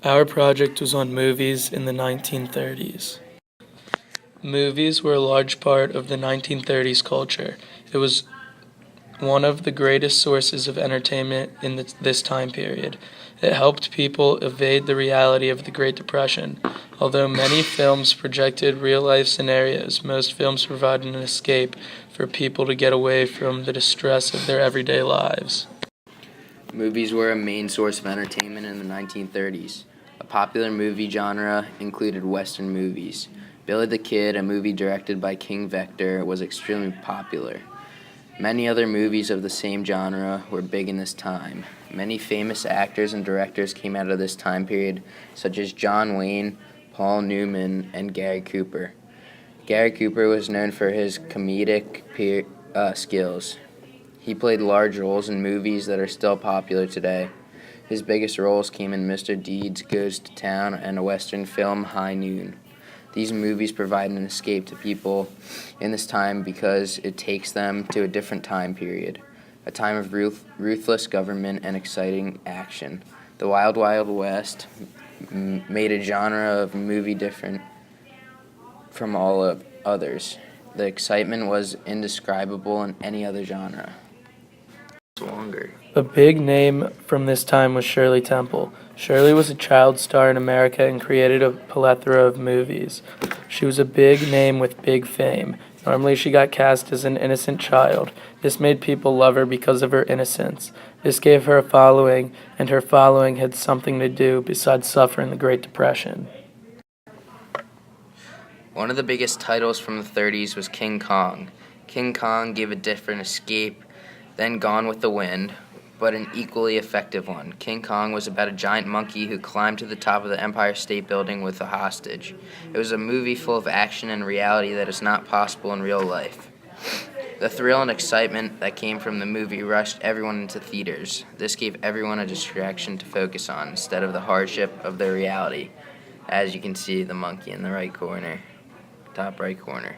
Our project was on movies in the 1930s. Movies were a large part of the 1930s culture. It was one of the greatest sources of entertainment in this time period. It helped people evade the reality of the Great Depression. Although many films projected real-life scenarios, most films provided an escape for people to get away from the distress of their everyday lives. Movies were a main source of entertainment in the 1930s. A popular movie genre included Western movies. Billy the Kid, a movie directed by King Vector, was extremely popular. Many other movies of the same genre were big in this time. Many famous actors and directors came out of this time period, such as John Wayne, Paul Newman, and Gary Cooper. Gary Cooper was known for his comedic skills. He played large roles in movies that are still popular today. His biggest roles came in Mr. Deeds Goes to Town and a Western film, High Noon. These movies provide an escape to people in this time because it takes them to a different time period, a time of ruthless government and exciting action. The Wild Wild West made a genre of movie different from all of others. The excitement was indescribable in any other genre. Longer. A big name from this time was Shirley Temple. Shirley was a child star in America and created a plethora of movies. She was a big name with big fame. Normally she got cast as an innocent child. This made people love her because of her innocence. This gave her a following, and her following had something to do besides suffering the Great Depression. One of the biggest titles from the 30s was King Kong. King Kong gave a different escape than Gone with the Wind, but an equally effective one. King Kong was about a giant monkey who climbed to the top of the Empire State Building with a hostage. It was a movie full of action and reality that is not possible in real life. The thrill and excitement that came from the movie rushed everyone into theaters. This gave everyone a distraction to focus on instead of the hardship of their reality. As you can see, the monkey in the right corner, top right corner.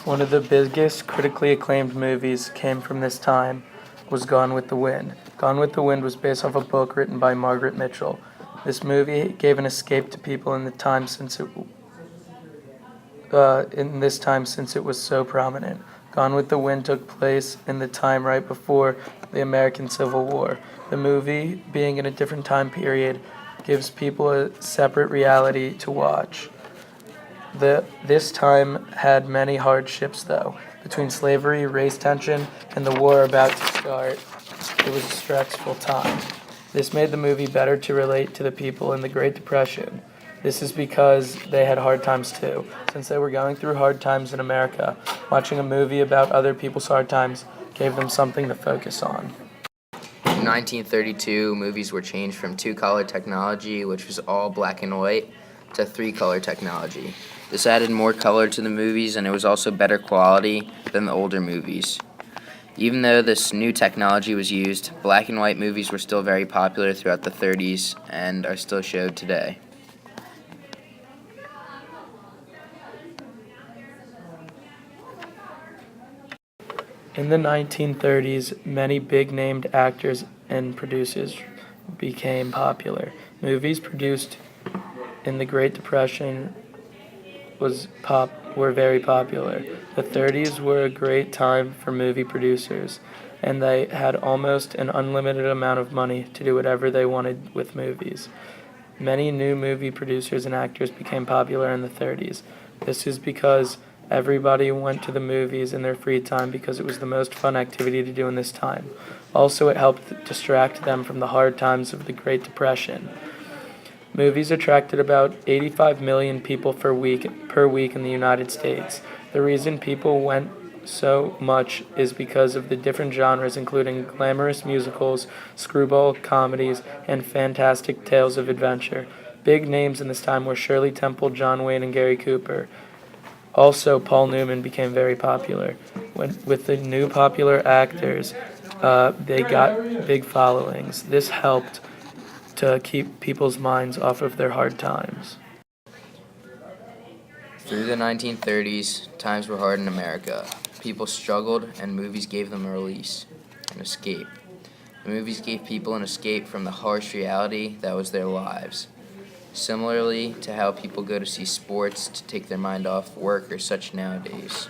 One of the biggest critically acclaimed movies came from this time was Gone with the Wind. Gone with the Wind was based off a book written by Margaret Mitchell. This movie gave an escape to people in this time since it was so prominent. Gone with the Wind took place in the time right before the American Civil War. The movie, being in a different time period, gives people a separate reality to watch. This time had many hardships, though. Between slavery, race tension, and the war about to start, it was a stressful time. This made the movie better to relate to the people in the Great Depression. This is because they had hard times too. Since they were going through hard times in America, watching a movie about other people's hard times gave them something to focus on. In 1932, movies were changed from two-color technology, which was all black and white, to three-color technology. This added more color to the movies, and it was also better quality than the older movies. Even though this new technology was used, black and white movies were still very popular throughout the 30s and are still showed today. In the 1930s, many big-named actors and producers became popular. Movies produced in the Great Depression were very popular. The 30s were a great time for movie producers, and they had almost an unlimited amount of money to do whatever they wanted with movies. Many new movie producers and actors became popular in the 30s. This is because everybody went to the movies in their free time because it was the most fun activity to do in this time. Also, it helped distract them from the hard times of the Great Depression. Movies attracted about 85 million people per week in the United States. The reason people went so much is because of the different genres, including glamorous musicals, screwball comedies, and fantastic tales of adventure. Big names in this time were Shirley Temple, John Wayne, and Gary Cooper. Also, Paul Newman became very popular. With the new popular actors, they got big followings. This helped to keep people's minds off of their hard times. Through the 1930s, times were hard in America. People struggled, and movies gave them a release, an escape. The movies gave people an escape from the harsh reality that was their lives. Similarly to how people go to see sports to take their mind off work or such nowadays.